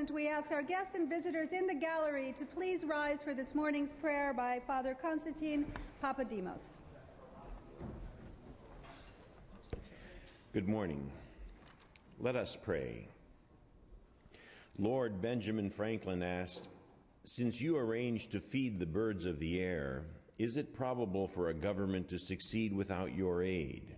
present, we ask our guests and visitors in the gallery to please rise for this morning's prayer by Father Constantine Papademos. Good morning. Let us pray. Lord, Benjamin Franklin asked, "Since you arrange to feed the birds of the air, is it probable for a government to succeed without your aid?"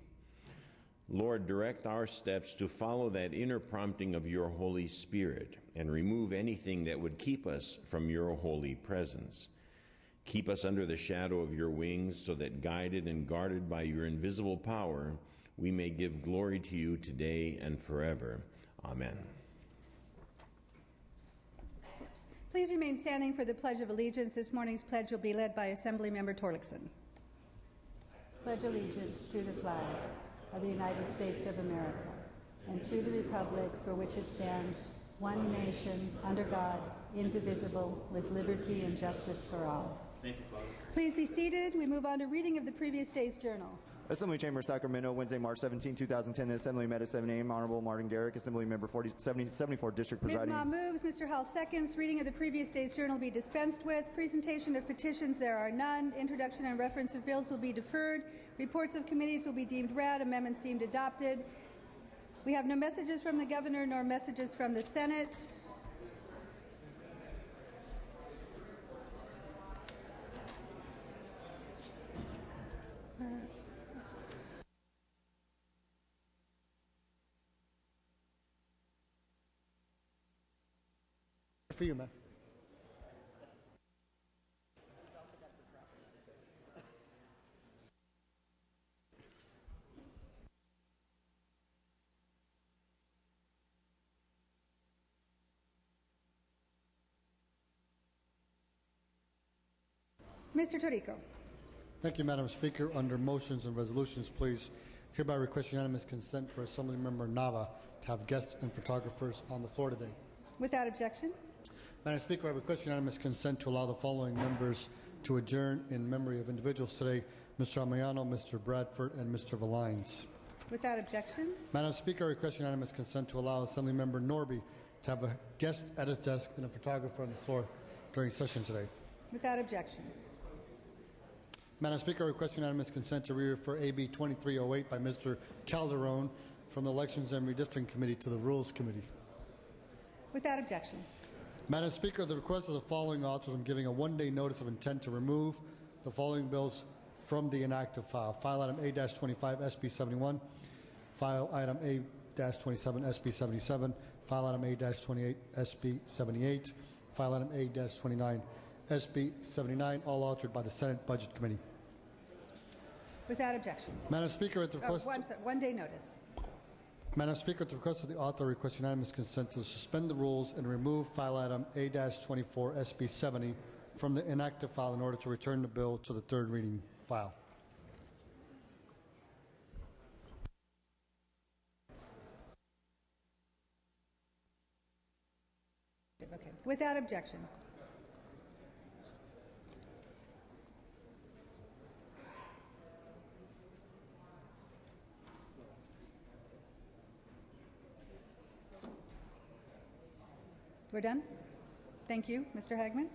Lord, direct our steps to follow that inner prompting of your Holy Spirit and remove anything that would keep us from your holy presence. Keep us under the shadow of your wings so that, guided and guarded by your invisible power, we may give glory to you today and forever. Amen. Please remain standing for the Pledge of Allegiance. This morning's pledge will be led by Assemblymember Torlakson. Pledge allegiance to the flag of the United States of America and to the republic for which it stands, one nation, under God, indivisible, with liberty and justice for all. Thank you, Father. Please be seated. We move on to reading of the previous day's journal. Assembly Chamber, Sacramento, Wednesday, March 17, 2010. The Assembly met at 7 a.m. Honorable Martin Garrick, Assembly Member 74 District presiding. Ms. Ma moves. Mr. Hall seconds. Reading of the previous day's journal will be dispensed with. Presentation of petitions, there are none. Introduction and reference of bills will be deferred. Reports of committees will be deemed read. Amendments deemed adopted. We have no messages from the Governor nor messages from the Senate. For you, man. Mr. Torrico. Thank you, Madam Speaker. Under motions and resolutions, please hereby request unanimous consent for Assemblymember Nava to have guests and photographers on the floor today. Without objection. Madam Speaker, I request unanimous consent to allow the following members to adjourn in memory of individuals today: Mr. Amayano, Mr. Bradford, and Mr. Valines. Without objection. Madam Speaker, I request unanimous consent to allow Assemblymember Norby to have a guest at his desk and a photographer on the floor during session today. Without objection. Madam Speaker, I request unanimous consent to refer AB 2308 by Mr. Calderon from the Elections and Redistricting Committee to the Rules Committee. Without objection. Madam Speaker, at the request of the following authors, I'm giving a one-day notice of intent to remove the following bills from the inactive file. File item A-25 SB 71, file item A-27 SB 77, file item A-28 SB 78, file item A-29 SB 79, all authored by the Senate Budget Committee. Without objection. Madam Speaker, at the request... one-day notice. Madam Speaker, at the request of the author, I request unanimous consent to suspend the rules and remove file item A-24 SB 70 from the inactive file in order to return the bill to the third reading file. Okay. Without objection. We're done? Thank you, Mr. Hagman.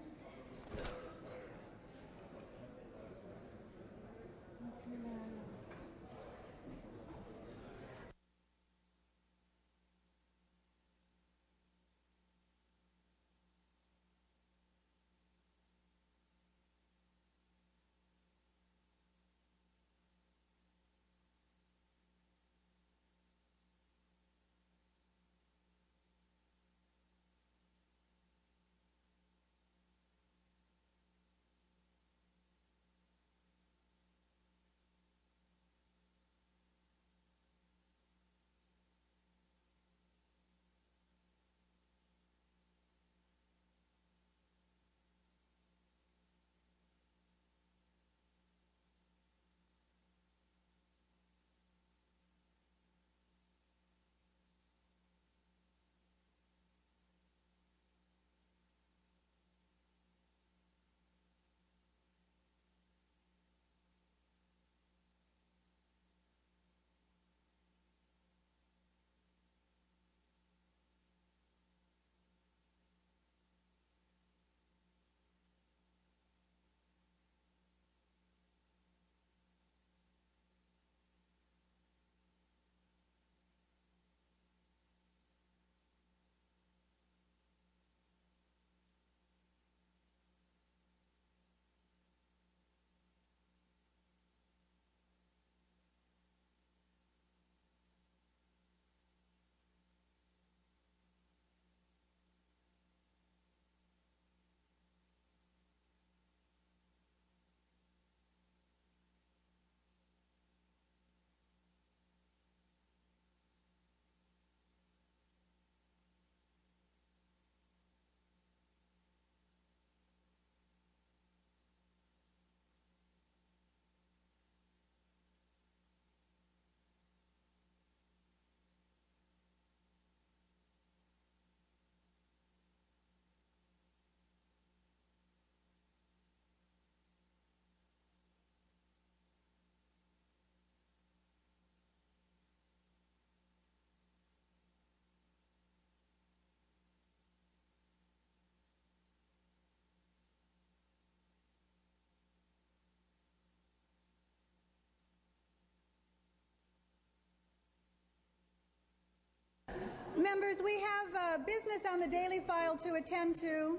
Members, we have business on the daily file to attend to.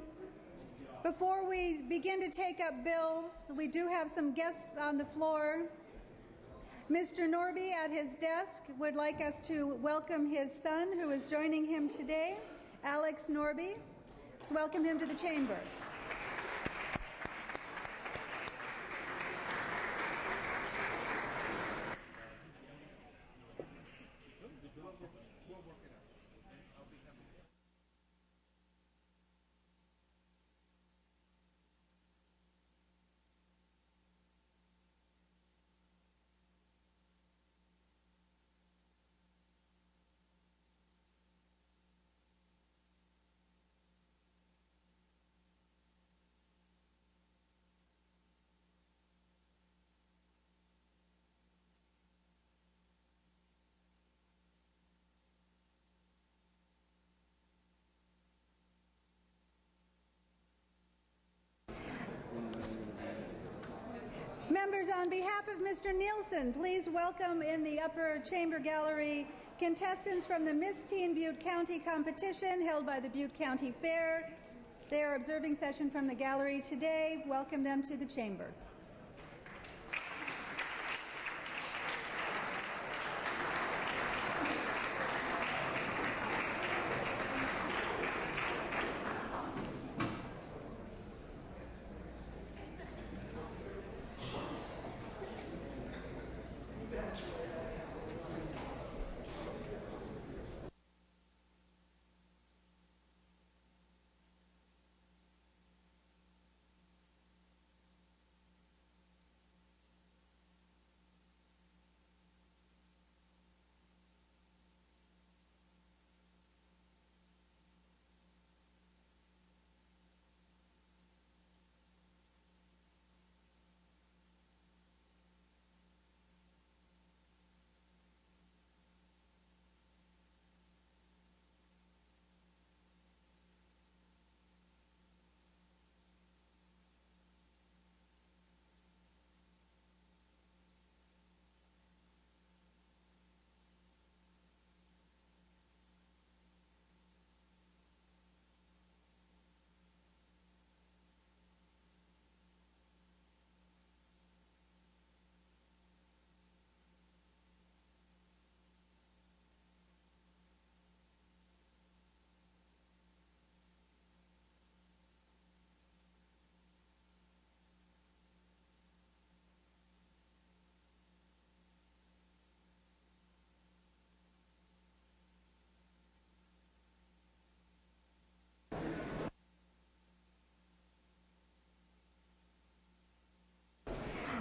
Before we begin to take up bills, we do have some guests on the floor. Mr. Norby at his desk would like us to welcome his son, who is joining him today, Alex Norby. Let's welcome him to the chamber. Members, on behalf of Mr. Nielsen, please welcome in the upper chamber gallery contestants from the Miss Teen Butte County competition held by the Butte County Fair. They are observing session from the gallery today. Welcome them to the chamber.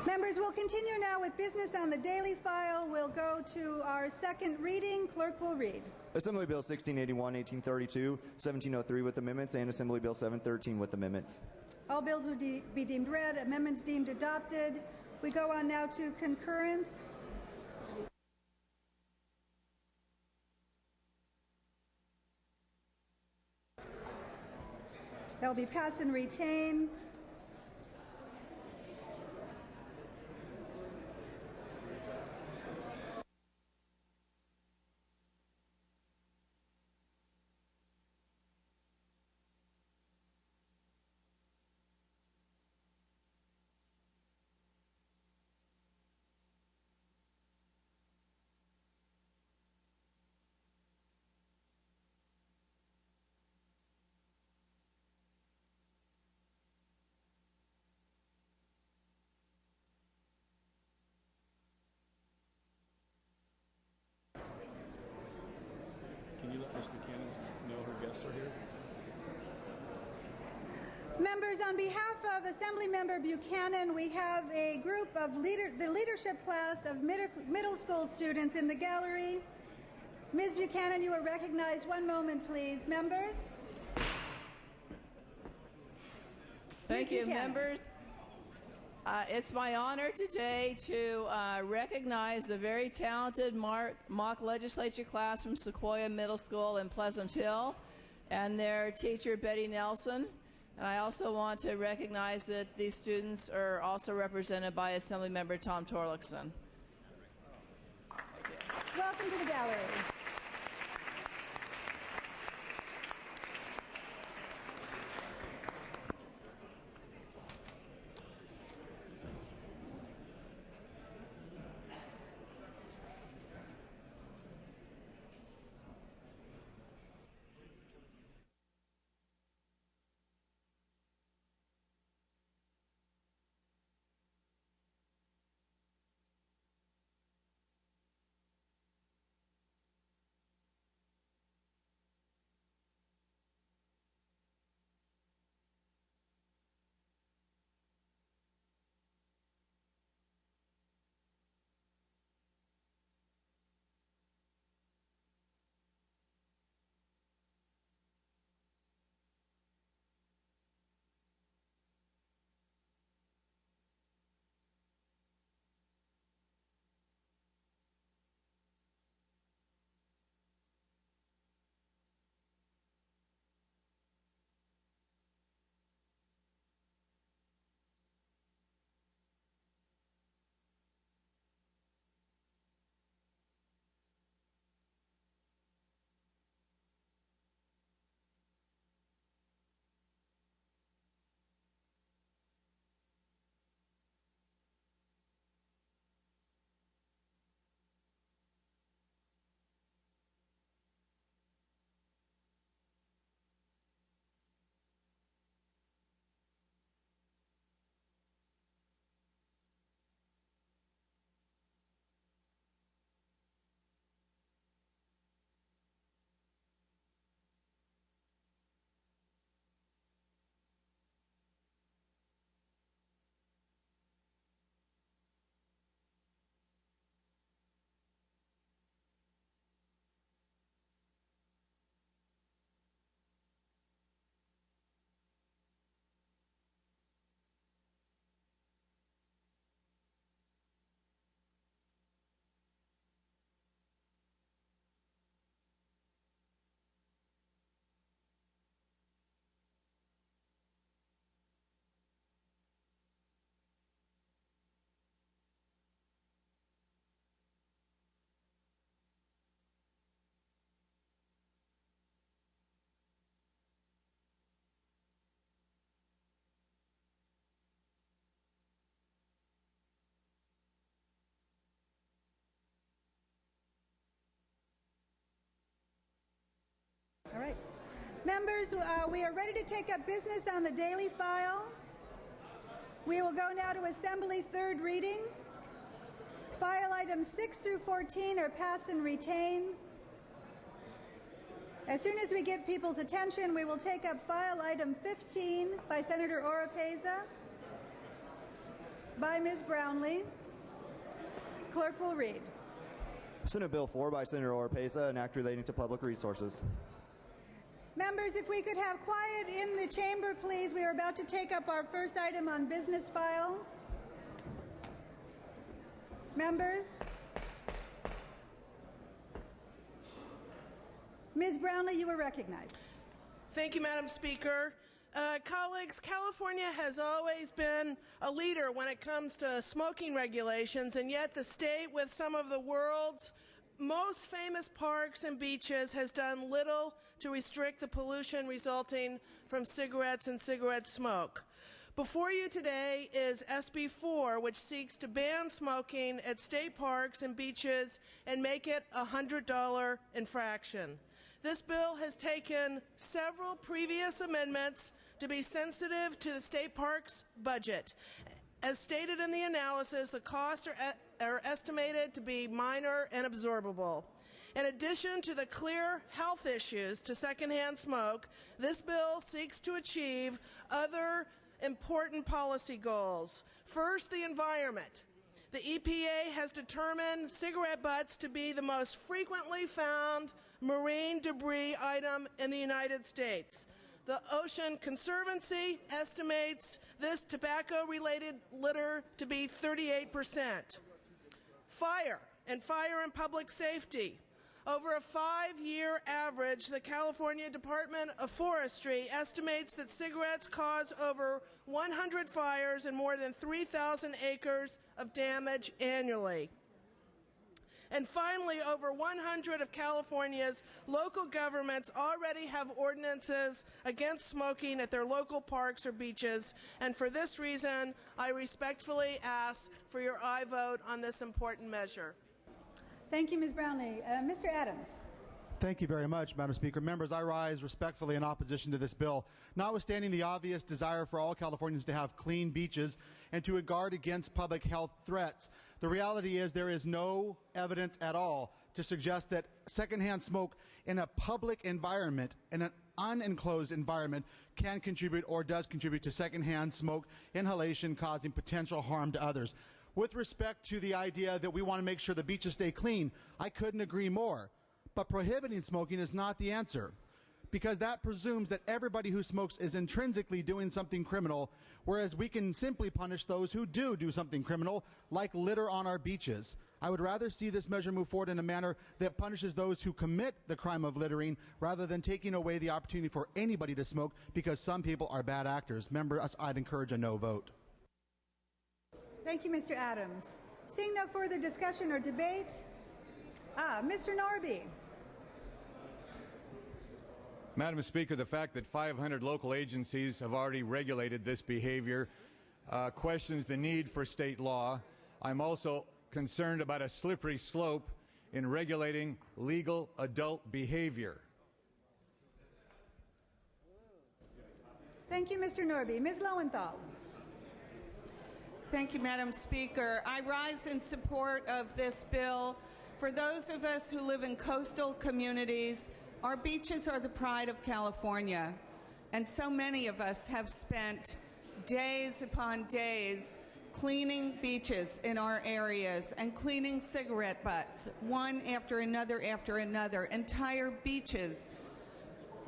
Members, we'll continue now with business on the daily file. We'll go to our second reading. Clerk will read. Assembly Bill 1681, 1832, 1703 with amendments, and Assembly Bill 713 with amendments. All bills will be deemed read, amendments deemed adopted. We go on now to concurrence. There'll be pass and retain. Members, on behalf of Assemblymember Buchanan, we have a group of the leadership class of middle school students in the gallery. Ms. Buchanan, you are recognized. One moment, please. Members? Thank you, members. It's my honor today to recognize the very talented mock legislature class from Sequoia Middle School in Pleasant Hill and their teacher, Betty Nelson. And I also want to recognize that these students are also represented by Assemblymember Tom Torlakson. Welcome to the gallery. Members, we are ready to take up business on the daily file. We will go now to Assembly third reading. File items 6 through 14 are pass and retain. As soon as we get people's attention, we will take up file item 15 by Senator Oropeza, by Ms. Brownlee. Clerk will read. Senate Bill 4 by Senator Oropeza, an act relating to public resources. Members, if we could have quiet in the chamber, please. We are about to take up our first item on business file. Members. Ms. Brownlee, you are recognized. Thank you, Madam Speaker. Colleagues, California has always been a leader when it comes to smoking regulations, and yet the state, with some of the world's most famous parks and beaches, has done little to restrict the pollution resulting from cigarettes and cigarette smoke. Before you today is SB 4, which seeks to ban smoking at state parks and beaches and make it a $100 infraction. This bill has taken several previous amendments to be sensitive to the state park's budget. As stated in the analysis, the costs are estimated to be minor and absorbable. In addition to the clear health issues to secondhand smoke, this bill seeks to achieve other important policy goals. First, the environment. The EPA has determined cigarette butts to be the most frequently found marine debris item in the United States. The Ocean Conservancy estimates this tobacco-related litter to be 38%. Fire and public safety. Over a 5-year average, the California Department of Forestry estimates that cigarettes cause over 100 fires and more than 3,000 acres of damage annually. And finally, over 100 of California's local governments already have ordinances against smoking at their local parks or beaches. And for this reason, I respectfully ask for your aye vote on this important measure. Thank you, Ms. Brownlee. Mr. Adams. Thank you very much, Madam Speaker. Members, I rise respectfully in opposition to this bill. Notwithstanding the obvious desire for all Californians to have clean beaches and to guard against public health threats, the reality is there is no evidence at all to suggest that secondhand smoke in a public environment, in an unenclosed environment, can contribute or does contribute to secondhand smoke inhalation causing potential harm to others. With respect to the idea that we want to make sure the beaches stay clean, I couldn't agree more. But prohibiting smoking is not the answer, because that presumes that everybody who smokes is intrinsically doing something criminal, whereas we can simply punish those who do something criminal, like litter on our beaches. I would rather see this measure move forward in a manner that punishes those who commit the crime of littering, rather than taking away the opportunity for anybody to smoke because some people are bad actors. Members, I'd encourage a no vote. Thank you, Mr. Adams. Seeing no further discussion or debate, Mr. Norby. Madam Speaker, the fact that 500 local agencies have already regulated this behavior questions the need for state law. I'm also concerned about a slippery slope in regulating legal adult behavior. Thank you, Mr. Norby. Ms. Lowenthal. Thank you, Madam Speaker. I rise in support of this bill. For those of us who live in coastal communities, our beaches are the pride of California, and so many of us have spent days upon days cleaning beaches in our areas and cleaning cigarette butts, one after another, entire beaches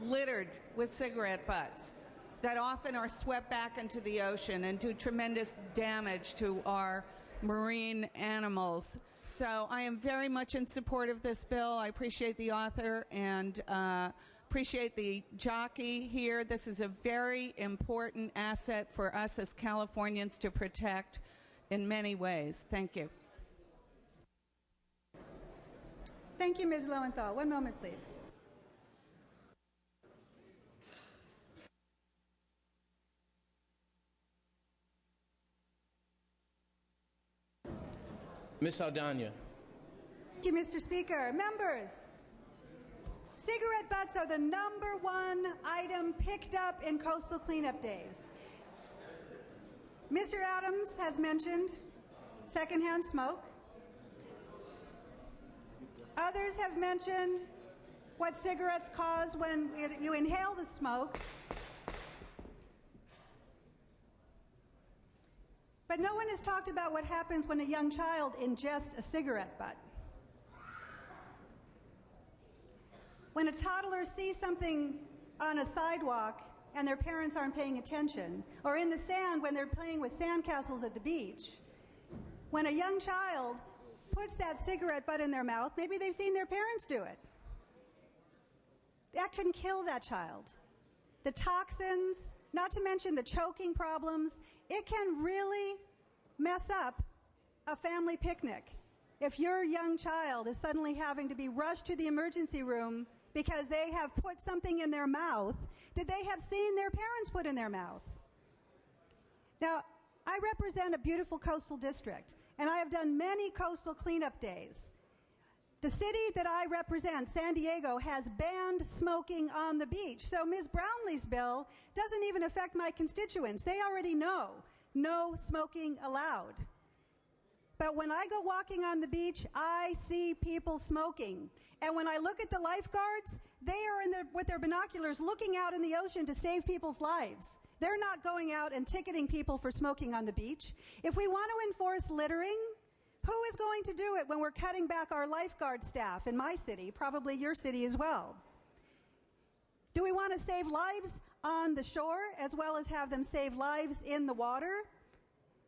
littered with cigarette butts that often are swept back into the ocean and do tremendous damage to our marine animals. So I am very much in support of this bill. I appreciate the author and appreciate the jockey here. This is a very important asset for us as Californians to protect in many ways. Thank you. Thank you, Ms. Lowenthal. One moment, please. Ms. Saldana. Thank you, Mr. Speaker. Members, Cigarette butts are the #1 item picked up in coastal cleanup days. Mr. Adams has mentioned secondhand smoke. Others have mentioned what cigarettes cause when you inhale the smoke. But no one has talked about what happens when a young child ingests a cigarette butt. When a toddler sees something on a sidewalk and their parents aren't paying attention, or in the sand when they're playing with sandcastles at the beach, when a young child puts that cigarette butt in their mouth, maybe they've seen their parents do it. That can kill that child. The toxins, not to mention the choking problems, it can really mess up a family picnic. If your young child is suddenly having to be rushed to the emergency room because they have put something in their mouth that they have seen their parents put in their mouth. Now, I represent a beautiful coastal district, and I have done many coastal cleanup days. The city that I represent, San Diego, has banned smoking on the beach. So Ms. Brownlee's bill doesn't even affect my constituents. They already know no smoking allowed. But when I go walking on the beach, I see people smoking. And when I look at the lifeguards, they are with their binoculars looking out in the ocean to save people's lives. They're not going out and ticketing people for smoking on the beach. If we want to enforce littering, who is going to do it when we're cutting back our lifeguard staff in my city, probably your city as well? Do we want to save lives on the shore as well as have them save lives in the water?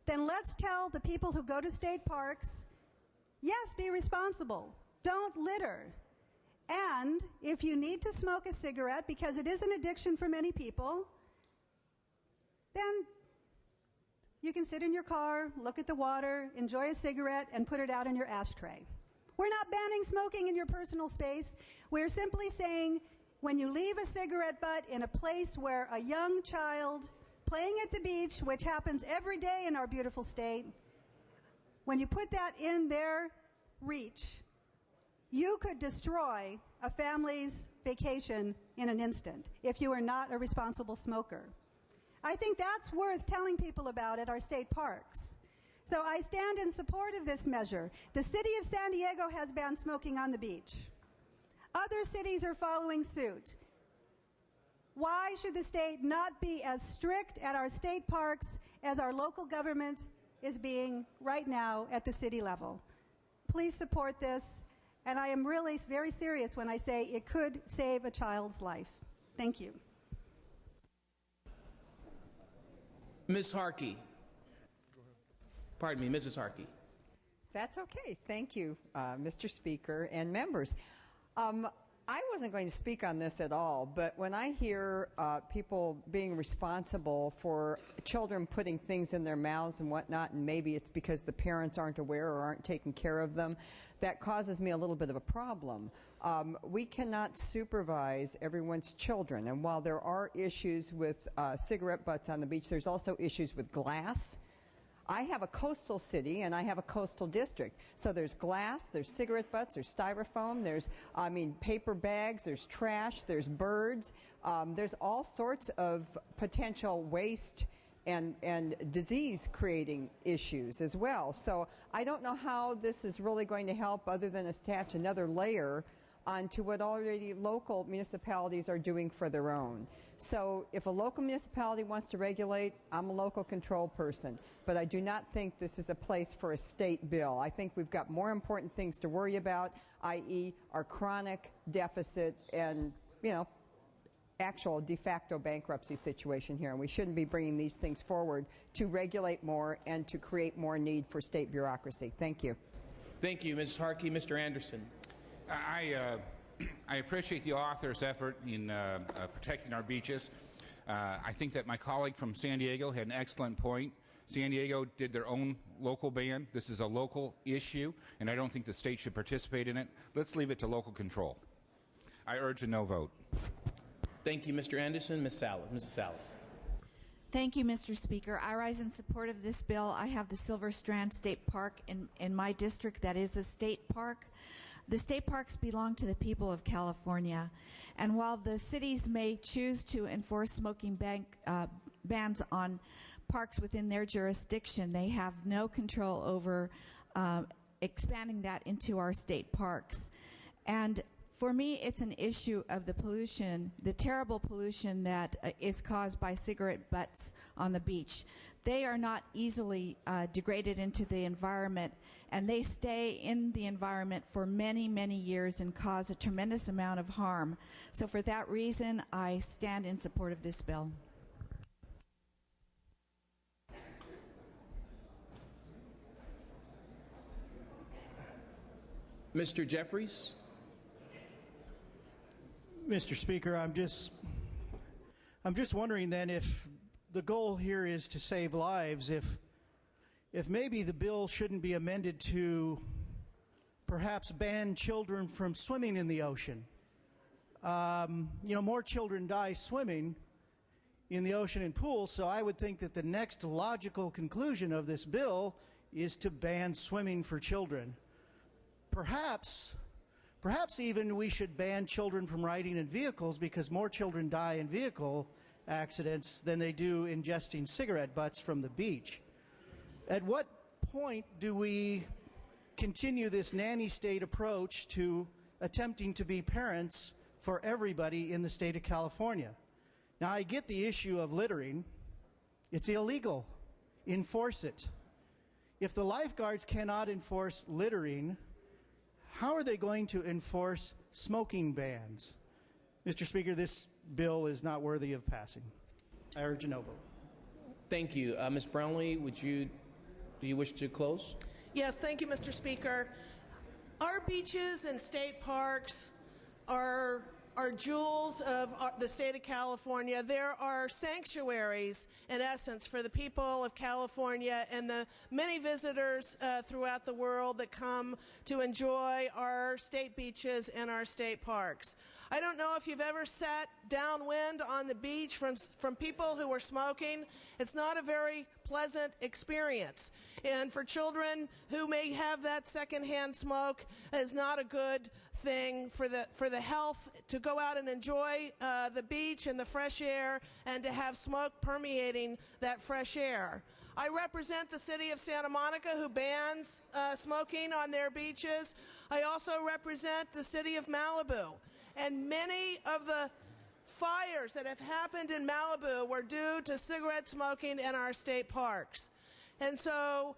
Then let's tell the people who go to state parks, yes, be responsible. Don't litter. And if you need to smoke a cigarette, because it is an addiction for many people, then you can sit in your car, look at the water, enjoy a cigarette, and put it out in your ashtray. We're not banning smoking in your personal space. We're simply saying when you leave a cigarette butt in a place where a young child playing at the beach, which happens every day in our beautiful state, when you put that in their reach, you could destroy a family's vacation in an instant if you are not a responsible smoker. I think that's worth telling people about at our state parks. So I stand in support of this measure. The city of San Diego has banned smoking on the beach. Other cities are following suit. Why should the state not be as strict at our state parks as our local government is being right now at the city level? Please support this, and I am really very serious when I say it could save a child's life. Thank you. Ms. Harkey. Pardon me, Mrs. Harkey. That's okay. Thank you, Mr. Speaker and members. I wasn't going to speak on this at all, but when I hear people being responsible for children putting things in their mouths and whatnot, and maybe it's because the parents aren't aware or aren't taking care of them, that causes me a little bit of a problem. We cannot supervise everyone's children, and while there are issues with cigarette butts on the beach, there's also issues with glass. I have a coastal city and I have a coastal district. So there's glass, there's cigarette butts, there's styrofoam, there's, paper bags, there's trash, there's birds. There's all sorts of potential waste and disease-creating issues as well. So I don't know how this is really going to help other than attach another layer onto what already local municipalities are doing for their own. So if a local municipality wants to regulate, I'm a local control person. But I do not think this is a place for a state bill. I think we've got more important things to worry about, i.e. our chronic deficit and, actual de facto bankruptcy situation here. And we shouldn't be bringing these things forward to regulate more and to create more need for state bureaucracy. Thank you. Thank you, Mrs. Harkey. Mr. Anderson. I appreciate the author's effort in protecting our beaches. I think that my colleague from San Diego had an excellent point. San Diego did their own local ban. This is a local issue, and I don't think the state should participate in it. Let's leave it to local control. I urge a no vote. Thank you, Mr. Anderson. Ms. Salas. Mrs. Salas. Thank you, Mr. Speaker. I rise in support of this bill. I have the Silver Strand State Park in my district that is a state park. The state parks belong to the people of California, and while the cities may choose to enforce smoking bans on parks within their jurisdiction, they have no control over expanding that into our state parks. And for me, it's an issue of the pollution, the terrible pollution that is caused by cigarette butts on the beach. They are not easily degraded into the environment, and they stay in the environment for many, many years and cause a tremendous amount of harm. So for that reason, I stand in support of this bill. Mr. Jeffries. Mr. Speaker, I'm just wondering then, if the goal here is to save lives, if maybe the bill shouldn't be amended to perhaps ban children from swimming in the ocean. More children die swimming in the ocean and pools, so I would think that the next logical conclusion of this bill is to ban swimming for children. Perhaps even we should ban children from riding in vehicles, because more children die in vehicle accidents than they do ingesting cigarette butts from the beach. At what point do we continue this nanny state approach to attempting to be parents for everybody in the state of California? Now, I get the issue of littering. It's illegal. Enforce it. If the lifeguards cannot enforce littering, how are they going to enforce smoking bans? Mr. Speaker, this bill is not worthy of passing. I urge a no vote. Thank you. Ms. Brownlee, do you wish to close? Yes, thank you, Mr. Speaker. Our beaches and state parks are jewels of the state of California. There are sanctuaries, in essence, for the people of California and the many visitors throughout the world that come to enjoy our state beaches and our state parks. I don't know if you've ever sat downwind on the beach from people who are smoking. It's not a very pleasant experience. And for children who may have that secondhand smoke, is not a good thing for the health to go out and enjoy the beach and the fresh air, and to have smoke permeating that fresh air. I represent the city of Santa Monica, who bans smoking on their beaches. I also represent the city of Malibu. And many of the fires that have happened in Malibu were due to cigarette smoking in our state parks. And so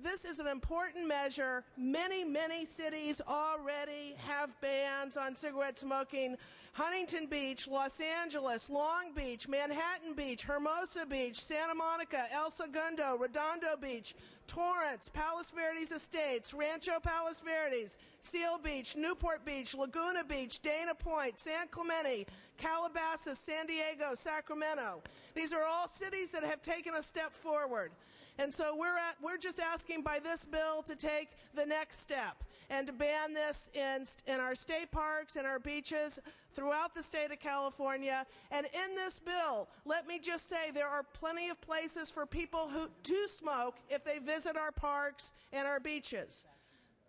this is an important measure. Many, many cities already have bans on cigarette smoking. Huntington Beach, Los Angeles, Long Beach, Manhattan Beach, Hermosa Beach, Santa Monica, El Segundo, Redondo Beach, Torrance, Palos Verdes Estates, Rancho Palos Verdes, Seal Beach, Newport Beach, Laguna Beach, Dana Point, San Clemente, Calabasas, San Diego, Sacramento. These are all cities that have taken a step forward. And so we're just asking by this bill to take the next step and to ban this in our state parks and our beaches throughout the state of California. And in this bill, let me just say, there are plenty of places for people who do smoke if they visit our parks and our beaches.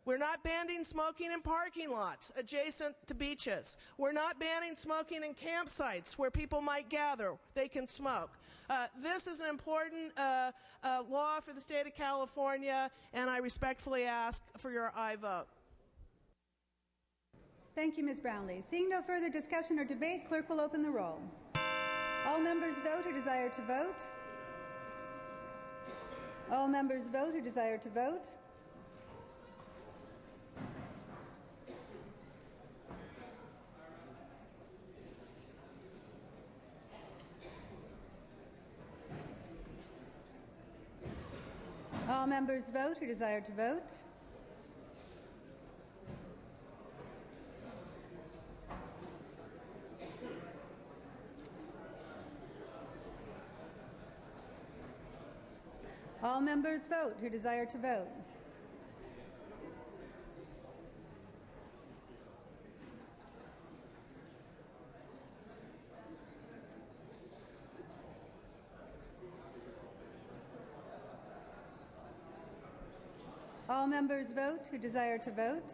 We're not banning smoking in parking lots adjacent to beaches. We're not banning smoking in campsites where people might gather. They can smoke. This is an important law for the state of California, and I respectfully ask for your aye vote. Thank you, Ms. Brownlee. Seeing no further discussion or debate, clerk will open the roll. All members vote who desire to vote. All members vote who desire to vote. All members vote who desire to vote. All members vote who desire to vote. All members vote who desire to vote.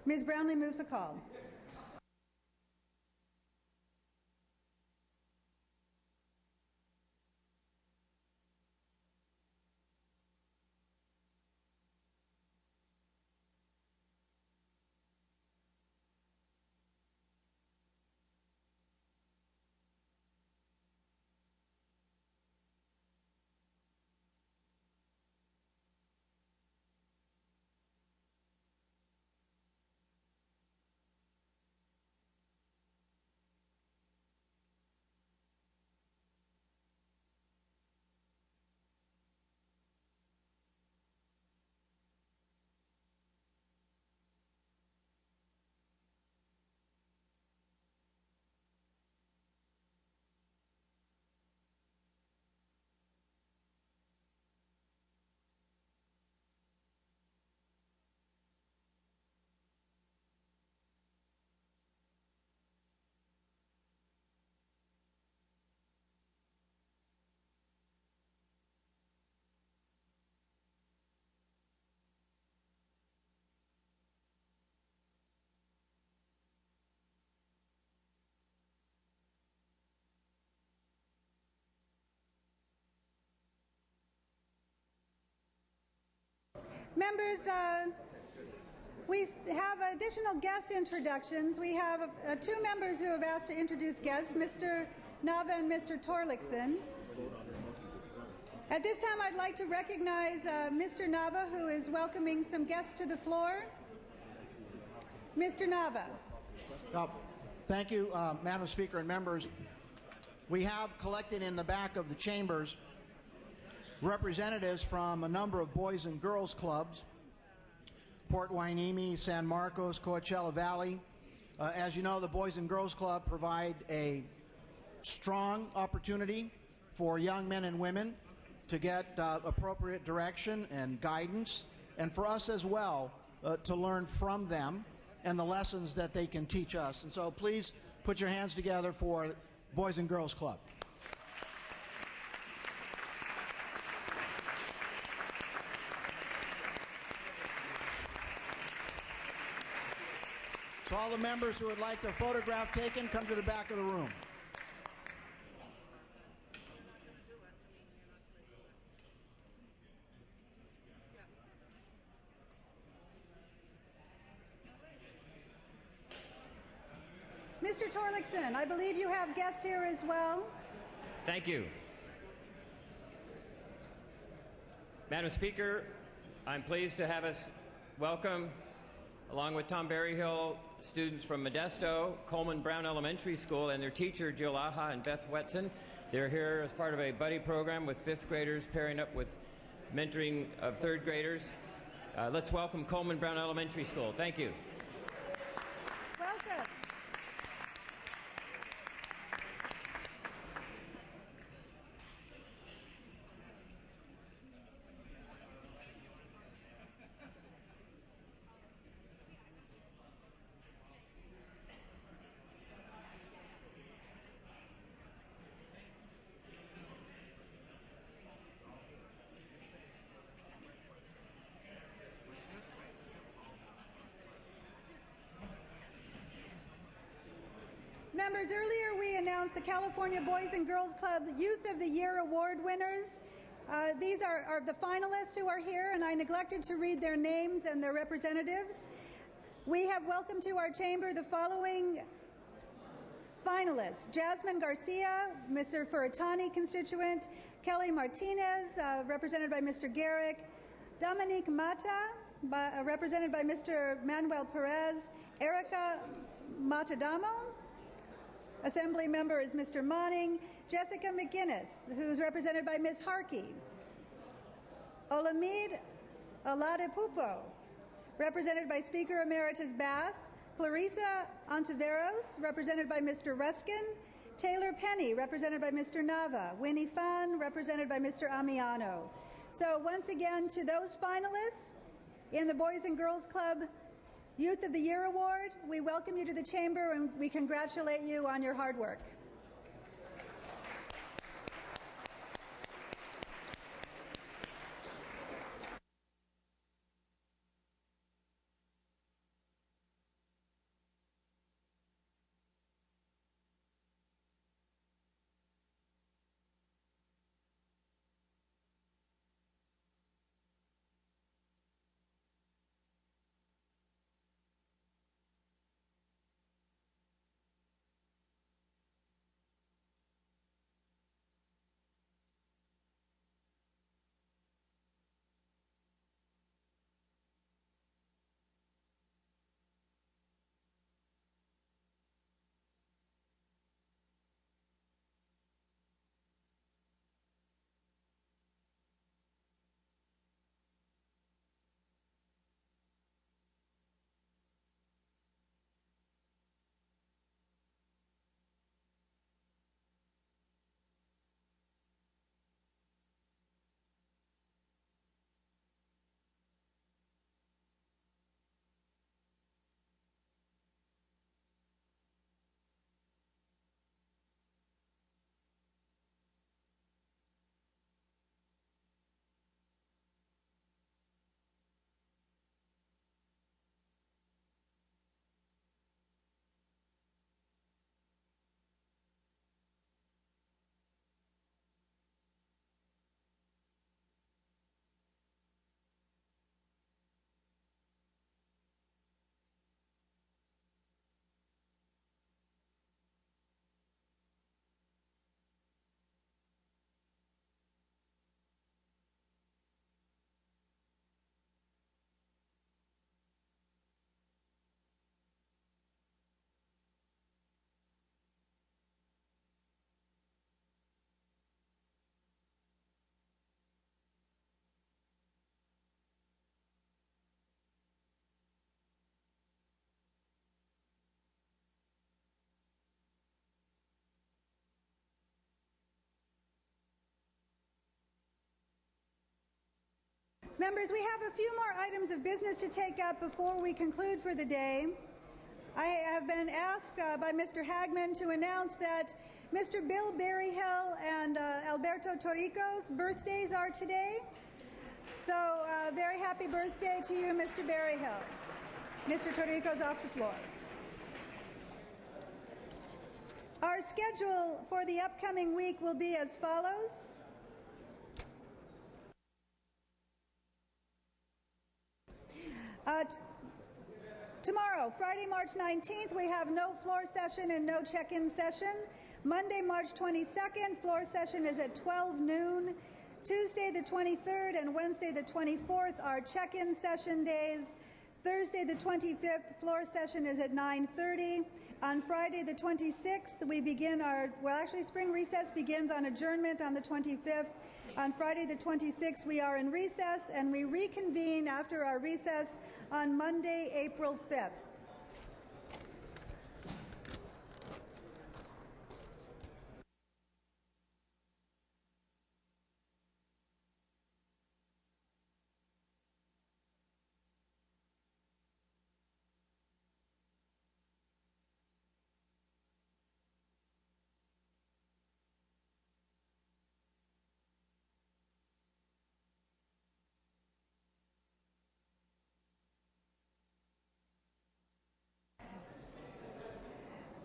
Ms. Brownlee moves the call. Members, we have additional guest introductions. We have two members who have asked to introduce guests, Mr. Nava and Mr. Torlakson. At this time, I'd like to recognize Mr. Nava, who is welcoming some guests to the floor. Mr. Nava. Thank you, Madam Speaker and members. We have collected in the back of the chambers representatives from a number of boys and girls clubs, Port Hueneme, San Marcos, Coachella Valley. As you know, the Boys and Girls Club provide a strong opportunity for young men and women to get appropriate direction and guidance, and for us as well to learn from them and the lessons that they can teach us. And so please put your hands together for Boys and Girls Club. So all the members who would like their photograph taken, come to the back of the room. Mr. Torlakson, I believe you have guests here as well. Thank you. Madam Speaker, I'm pleased to have us welcome, along with Tom Berryhill, students from Modesto, Coleman Brown Elementary School, and their teacher, Jill Aha and Beth Wetson. They're here as part of a buddy program with fifth graders pairing up with mentoring of third graders. Let's welcome Coleman Brown Elementary School. Thank you. Welcome. Members, earlier we announced the California Boys and Girls Club Youth of the Year Award winners. These are the finalists who are here, and I neglected to read their names and their representatives. We have welcomed to our chamber the following finalists: Jasmine Garcia, Mr. Furatani constituent; Kelly Martinez, represented by Mr. Garrick; Dominique Mata, represented by Mr. Manuel Perez; Erica Matadamo. Assembly member is Mr. Monning; Jessica McGinnis, who's represented by Ms. Harkey; Olamide Oladipupo, represented by Speaker Emeritus Bass; Clarissa Ontiveros, represented by Mr. Ruskin; Taylor Penny, represented by Mr. Nava; Winnie Fan, represented by Mr. Amiano. So once again, to those finalists in the Boys and Girls Club Youth of the Year Award, we welcome you to the chamber and we congratulate you on your hard work. Members, we have a few more items of business to take up before we conclude for the day. I have been asked by Mr. Hagman to announce that Mr. Bill Berryhill and Alberto Torrico's birthdays are today. So very happy birthday to you, Mr. Berryhill. Mr. Torrico's off the floor. Our schedule for the upcoming week will be as follows. Tomorrow, Friday, March 19th, we have no floor session and no check-in session. Monday, March 22nd, floor session is at 12 noon. Tuesday, the 23rd, and Wednesday, the 24th are check-in session days. Thursday, the 25th, floor session is at 9:30. On Friday, the 26th, we begin spring recess begins on adjournment on the 25th. On Friday, the 26th, we are in recess, and we reconvene after our recess on Monday, April 5th.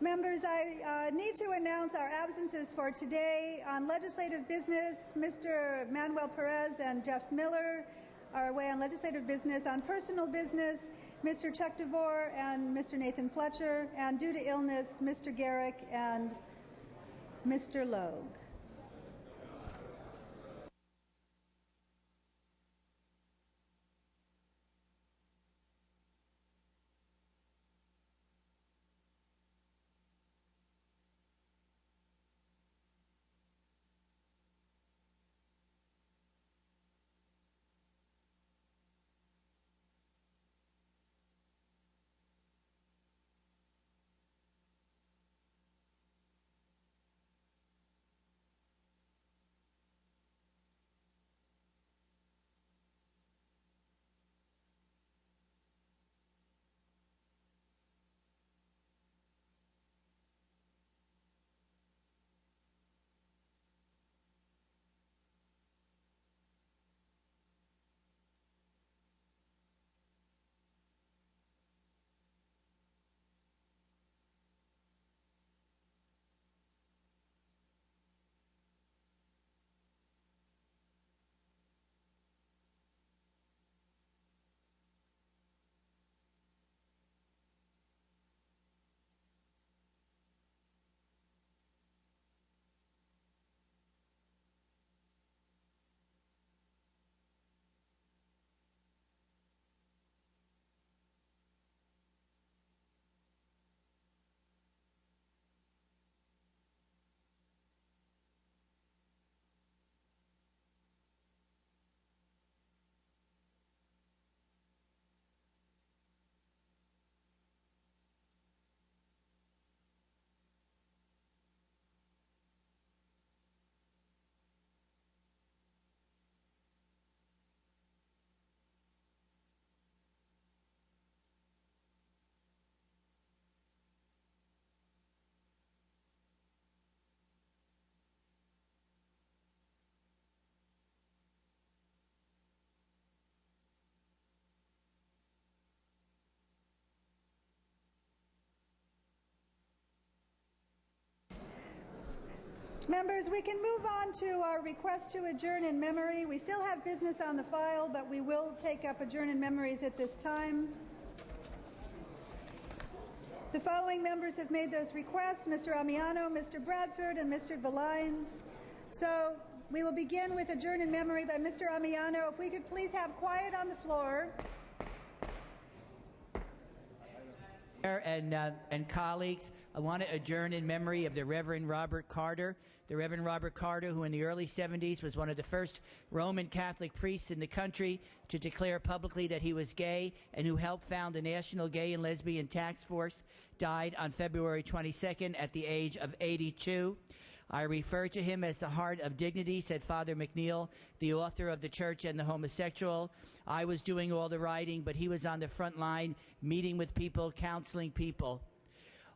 Members, I need to announce our absences for today. On legislative business, Mr. Manuel Perez and Jeff Miller are away on legislative business. On personal business, Mr. Chuck DeVore and Mr. Nathan Fletcher. And due to illness, Mr. Garrick and Mr. Logue. Members, we can move on to our request to adjourn in memory. We still have business on the file, but we will take up adjourn in memories at this time. The following members have made those requests: Mr. Amiano, Mr. Bradford, and Mr. Valines. So we will begin with adjourn in memory by Mr. Amiano. If we could please have quiet on the floor. And colleagues, I want to adjourn in memory of the Reverend Robert Carter. The Reverend Robert Carter, who in the early 70s was one of the first Roman Catholic priests in the country to declare publicly that he was gay, and who helped found the National Gay and Lesbian Task Force, died on February 22nd at the age of 82. I refer to him as the heart of dignity, said Father McNeil, the author of The Church and the Homosexual. I was doing all the writing, but he was on the front line, meeting with people, counseling people.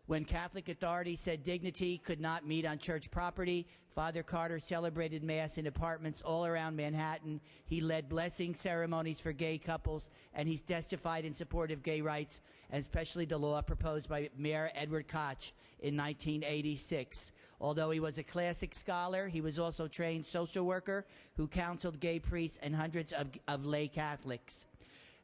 When Catholic authorities said dignity could not meet on church property, Father Carter celebrated Mass in apartments all around Manhattan. He led blessing ceremonies for gay couples, and he's testified in support of gay rights, and especially the law proposed by Mayor Edward Koch in 1986. Although he was a classic scholar, he was also a trained social worker who counseled gay priests and hundreds of lay Catholics.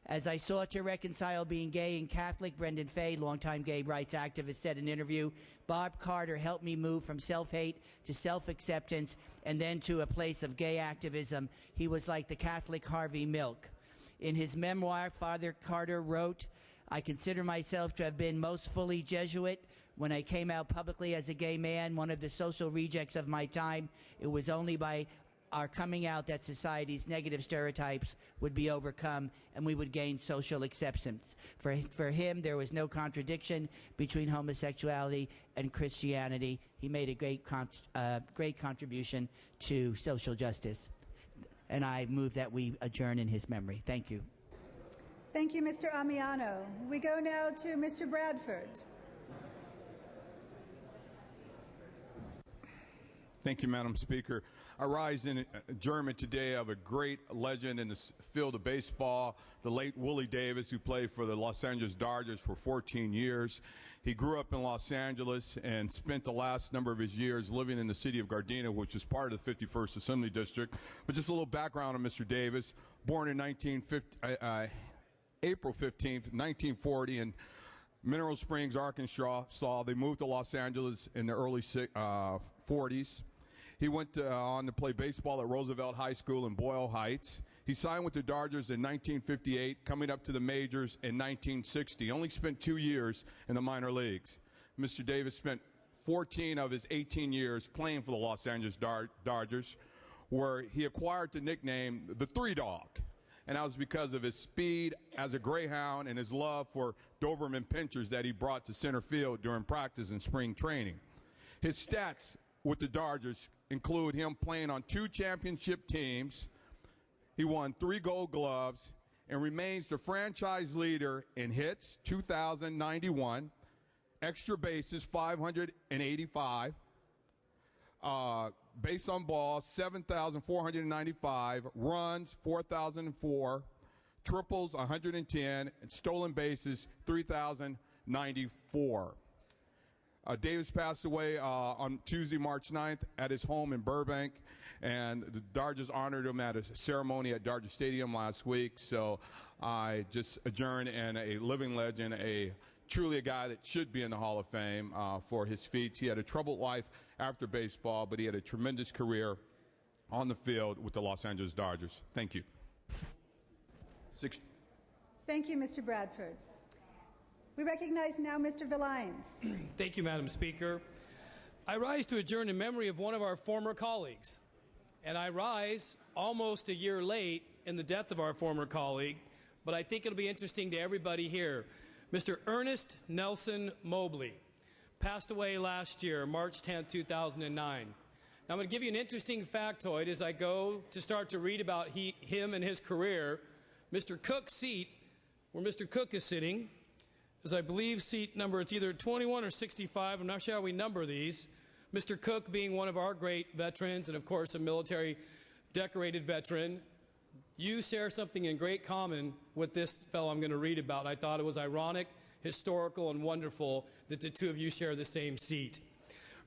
As I sought to reconcile being gay and Catholic, Brendan Fay, longtime gay rights activist, said in an interview, Bob Carter helped me move from self-hate to self-acceptance and then to a place of gay activism. He was like the Catholic Harvey Milk. In his memoir, Father Carter wrote, I consider myself to have been most fully Jesuit. When I came out publicly as a gay man, one of the social rejects of my time, it was only by our coming out that society's negative stereotypes would be overcome and we would gain social acceptance. For him, there was no contradiction between homosexuality and Christianity. He made a great contribution to social justice. And I move that we adjourn in his memory. Thank you. Thank you, Mr. Amiano. We go now to Mr. Bradford. Thank you, Madam Speaker. I rise in adjournment today of a great legend in the field of baseball, the late Willie Davis, who played for the Los Angeles Dodgers for 14 years. He grew up in Los Angeles and spent the last number of his years living in the city of Gardena, which is part of the 51st Assembly District. But just a little background on Mr. Davis. Born in April 15th, 1940 in Mineral Springs, Arkansas. They moved to Los Angeles in the early 40s. He went on to play baseball at Roosevelt High School in Boyle Heights. He signed with the Dodgers in 1958, coming up to the majors in 1960. He only spent 2 years in the minor leagues. Mr. Davis spent 14 of his 18 years playing for the Los Angeles Dodgers, where he acquired the nickname the Three Dog. And that was because of his speed as a greyhound and his love for Doberman pinchers that he brought to center field during practice and spring training. His stats with the Dodgers include him playing on 2 championship teams. He won 3 Gold Gloves and remains the franchise leader in hits, 2,091, extra bases, 585, base on balls, 7,495, runs, 4,004, triples, 110, and stolen bases, 3,094. Davis passed away on Tuesday, March 9th at his home in Burbank, and the Dodgers honored him at a ceremony at Dodger Stadium last week. So I just adjourn, and a living legend, truly a guy that should be in the Hall of Fame for his feats. He had a troubled life after baseball, but he had a tremendous career on the field with the Los Angeles Dodgers. Thank you. Thank you, Mr. Bradford. We recognize now Mr. Villines. Thank you, Madam Speaker. I rise to adjourn in memory of one of our former colleagues. And I rise almost a year late in the death of our former colleague, but I think it'll be interesting to everybody here. Mr. Ernest Nelson Mobley passed away last year, March 10, 2009. Now, I'm going to give you an interesting factoid as I go to start to read about him and his career. Mr. Cook's seat, where Mr. Cook is sitting, is, I believe, seat number, it's either 21 or 65. I'm not sure how we number these. Mr. Cook being one of our great veterans and, of course, a military decorated veteran. You share something in great common with this fellow I'm going to read about. I thought it was ironic, historical, and wonderful that the two of you share the same seat.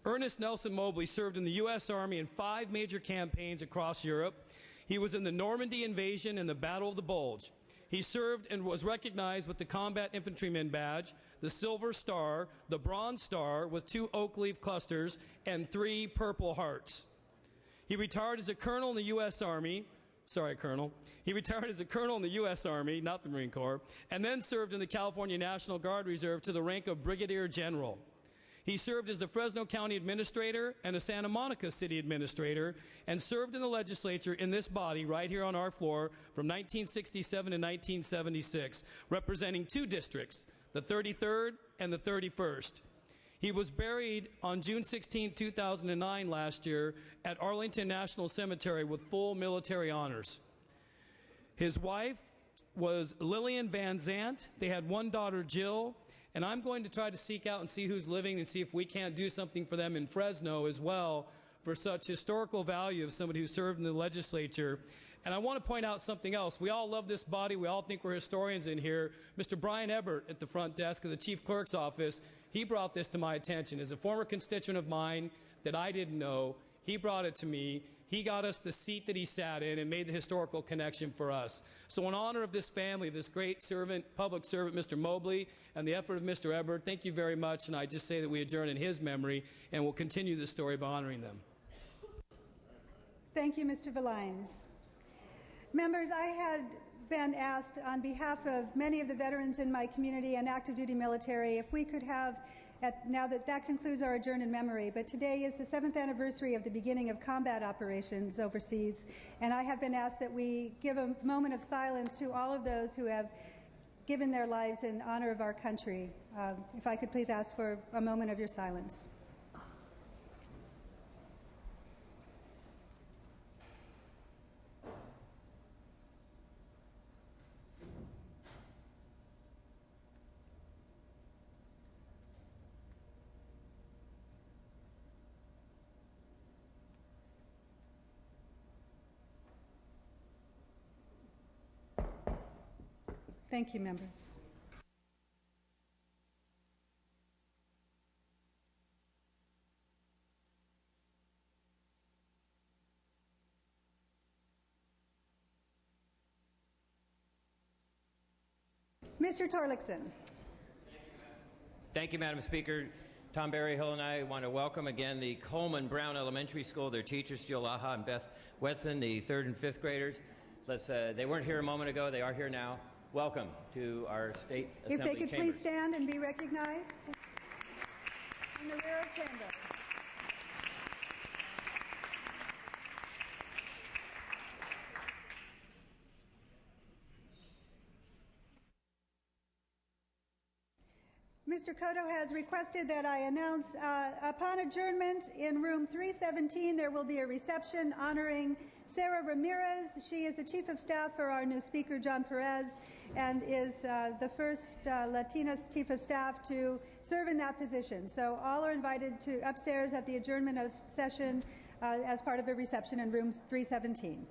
Ernest Nelson Mobley served in the U.S. Army in 5 major campaigns across Europe. He was in the Normandy invasion and the Battle of the Bulge. He served and was recognized with the Combat Infantryman Badge, the Silver Star, the Bronze Star with 2 oak leaf clusters, and 3 Purple Hearts. He retired as a colonel in the U.S. Army. Sorry, Colonel. He retired as a colonel in the U.S. Army, not the Marine Corps, and then served in the California National Guard Reserve to the rank of Brigadier General. He served as the Fresno County Administrator and a Santa Monica City Administrator, and served in the legislature in this body right here on our floor from 1967 to 1976, representing 2 districts, the 33rd and the 31st. He was buried on June 16, 2009 last year at Arlington National Cemetery with full military honors. His wife was Lillian Van Zant. They had one daughter, Jill, and I'm going to try to seek out and see who's living and see if we can't do something for them in Fresno as well for such historical value of somebody who served in the legislature. And I want to point out something else. We all love this body. We all think we're historians in here. Mr. Brian Ebert at the front desk of the Chief Clerk's office, he brought this to my attention. As a former constituent of mine that I didn't know, he brought it to me. He got us the seat that he sat in and made the historical connection for us. So in honor of this family, this great servant, public servant, Mr. Mobley, and the effort of Mr. Ebert, thank you very much. And I just say that we adjourn in his memory, and we'll continue the story by honoring them. Thank you, Mr. Villines. Members, I had been asked on behalf of many of the veterans in my community and active duty military if we could have, now that concludes our adjourn in memory, but today is the 7th anniversary of the beginning of combat operations overseas, and I have been asked that we give a moment of silence to all of those who have given their lives in honor of our country. If I could please ask for a moment of your silence. Thank you, members. Mr. Torlakson. Thank you, Madam Speaker. Tom Berryhill and I want to welcome again the Coleman Brown Elementary School, their teachers, Jill Laha and Beth Wetson, the 3rd and 5th graders. They weren't here a moment ago. They are here now. Welcome to our State Assembly chambers. If they could chambers. please stand and be recognized in the rear of chamber. Mr. Cotto has requested that I announce upon adjournment in room 317 there will be a reception honoring Sarah Ramirez. She is the Chief of Staff for our new Speaker, John Perez, and is the first Latina Chief of Staff to serve in that position. So all are invited to upstairs at the adjournment of session as part of a reception in room 317.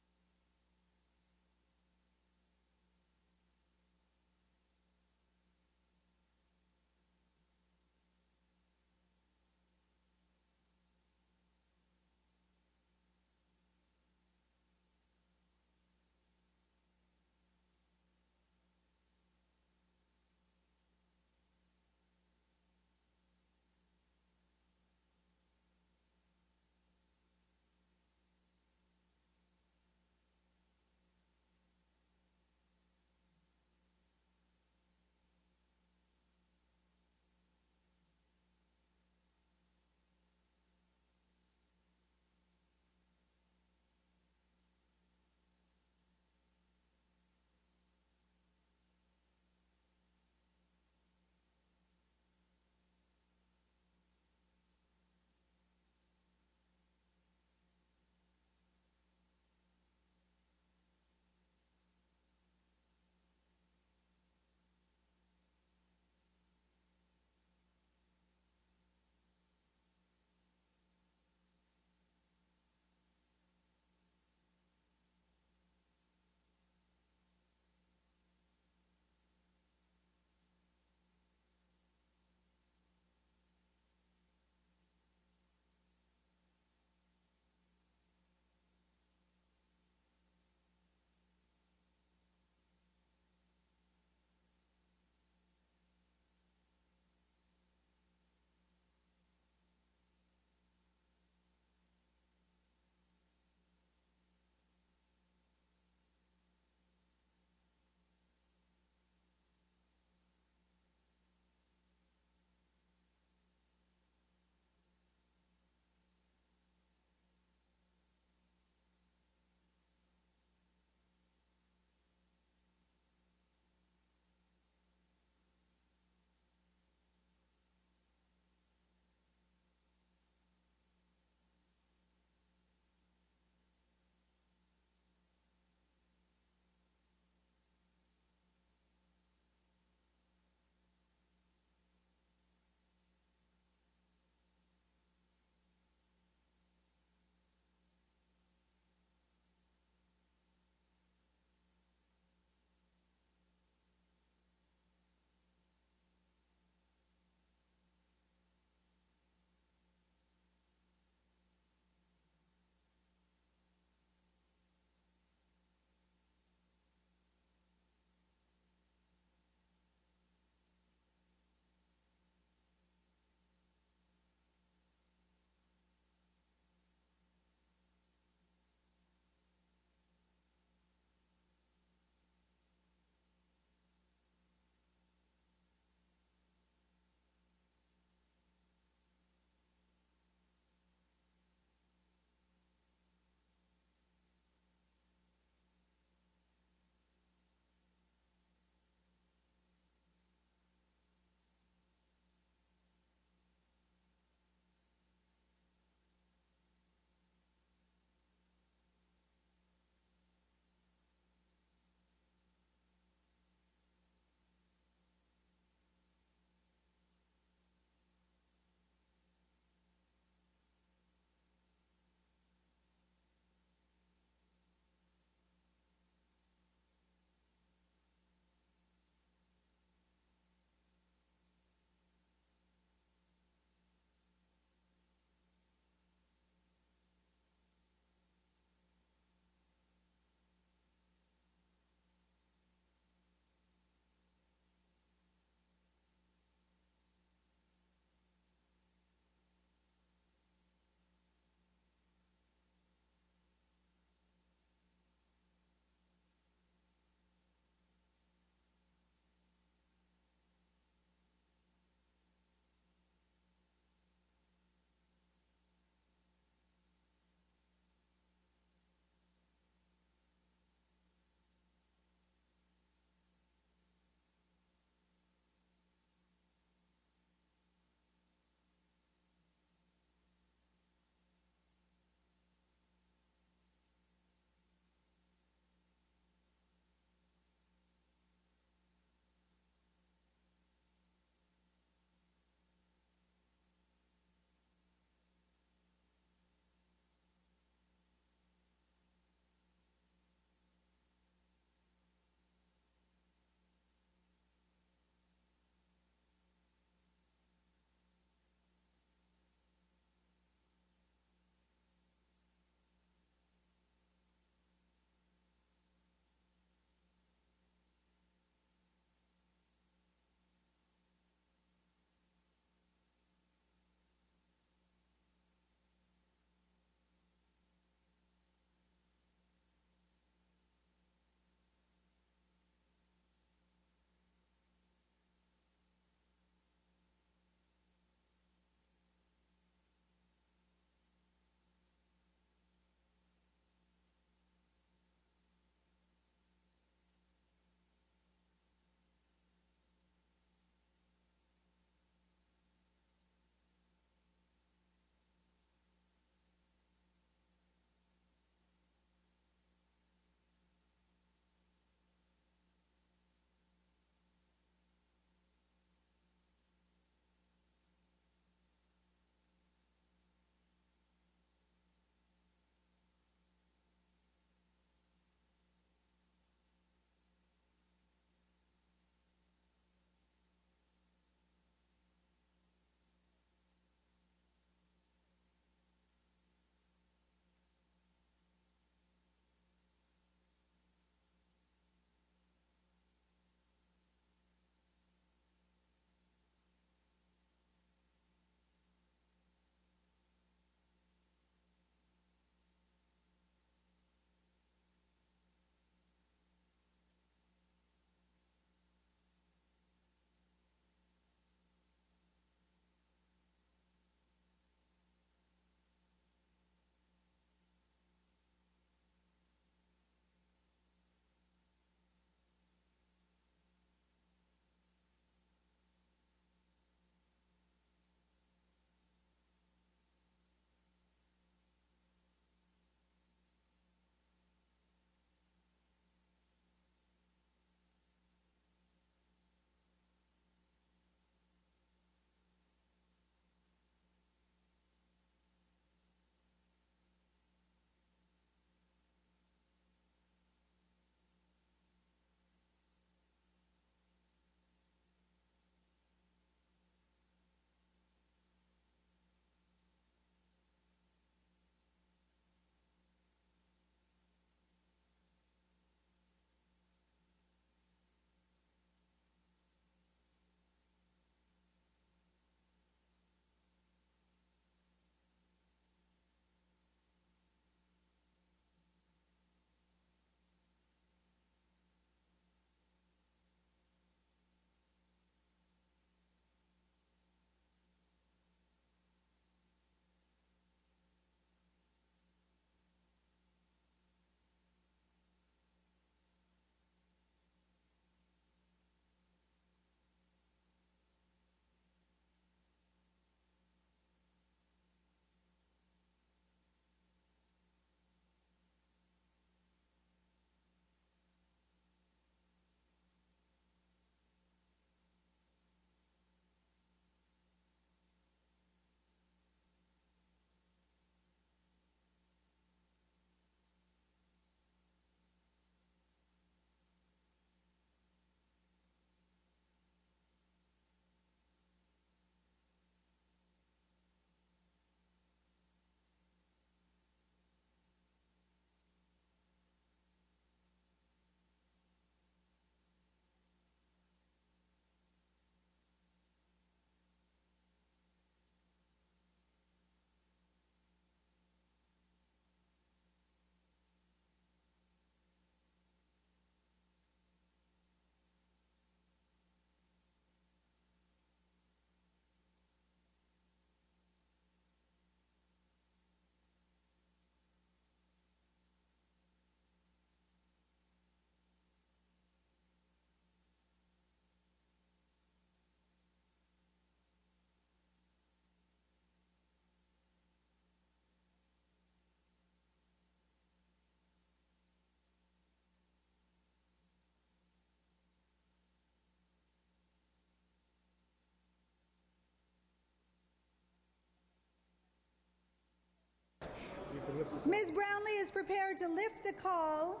Ms. Brownlee is prepared to lift the call.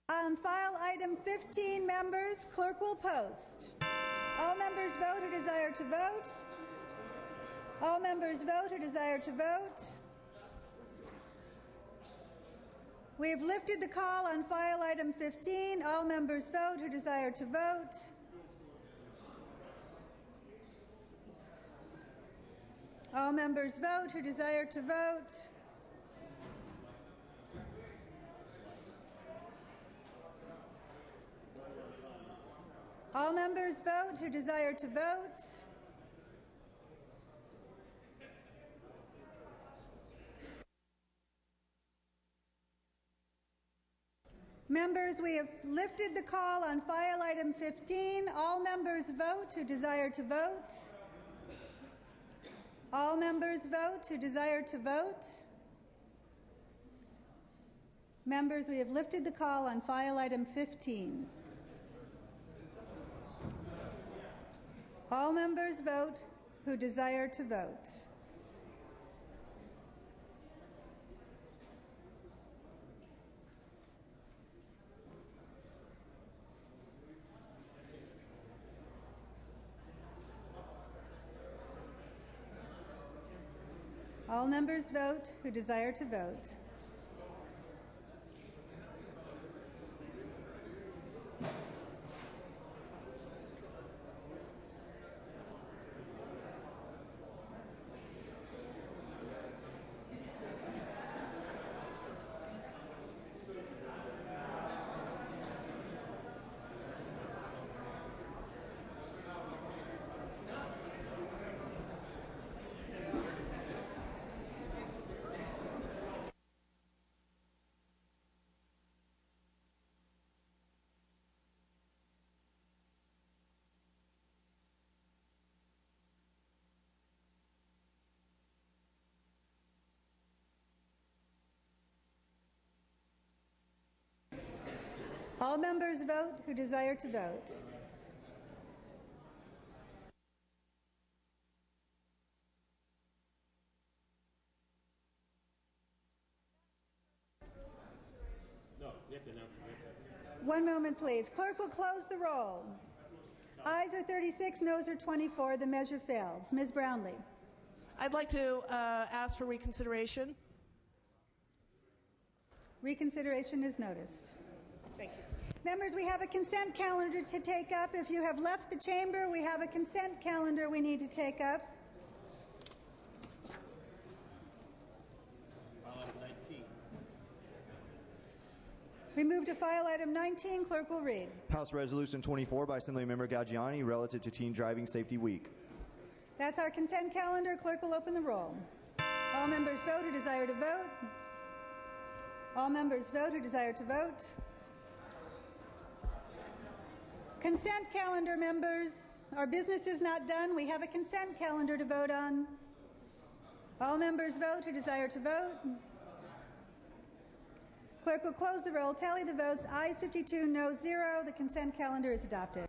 On file item 15, members, clerk will post. All members vote who desire to vote. All members vote who desire to vote. We have lifted the call on file item 15. All members vote who desire to vote. All members vote who desire to vote. All members vote who desire to vote. Members, we have lifted the call on file item 15. All members vote who desire to vote. All members vote who desire to vote. Members, we have lifted the call on file item 15. All members vote who desire to vote. All members vote who desire to vote. All members vote who desire to vote. No, you have to announce it. One moment, please. Clerk will close the roll. Ayes are 36, noes are 24. The measure fails. Ms. Brownlee. I'd like to ask for reconsideration. Reconsideration is noticed. Thank you. Members, we have a consent calendar to take up. If you have left the chamber, we have a consent calendar we need to take up. File item 19. We move to file item 19. Clerk will read. House Resolution 24 by Assemblymember Gaggiani relative to Teen Driving Safety Week. That's our consent calendar. Clerk will open the roll. All members vote who desire to vote. All members vote who desire to vote. Consent calendar, members. Our business is not done. We have a consent calendar to vote on. All members vote who desire to vote. Clerk will close the roll, tally the votes. Ayes 52, noes 0. The consent calendar is adopted.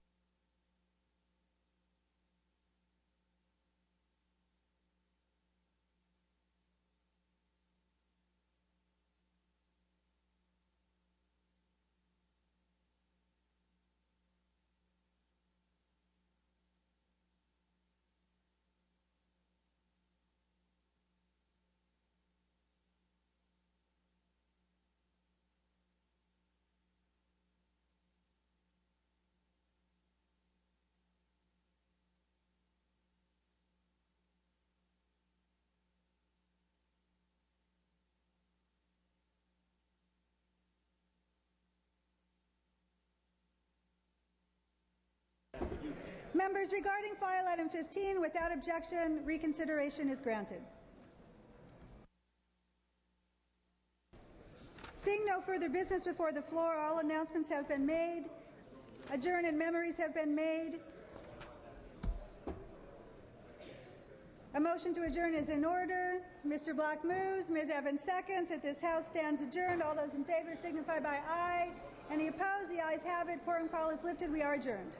Members, regarding file item 15, without objection, reconsideration is granted. Seeing no further business before the floor, all announcements have been made. Adjourn and memories have been made. A motion to adjourn is in order. Mr. Black moves. Ms. Evans seconds. That this House stands adjourned. All those in favor signify by aye. Any opposed? The ayes have it. Quorum call is lifted. We are adjourned.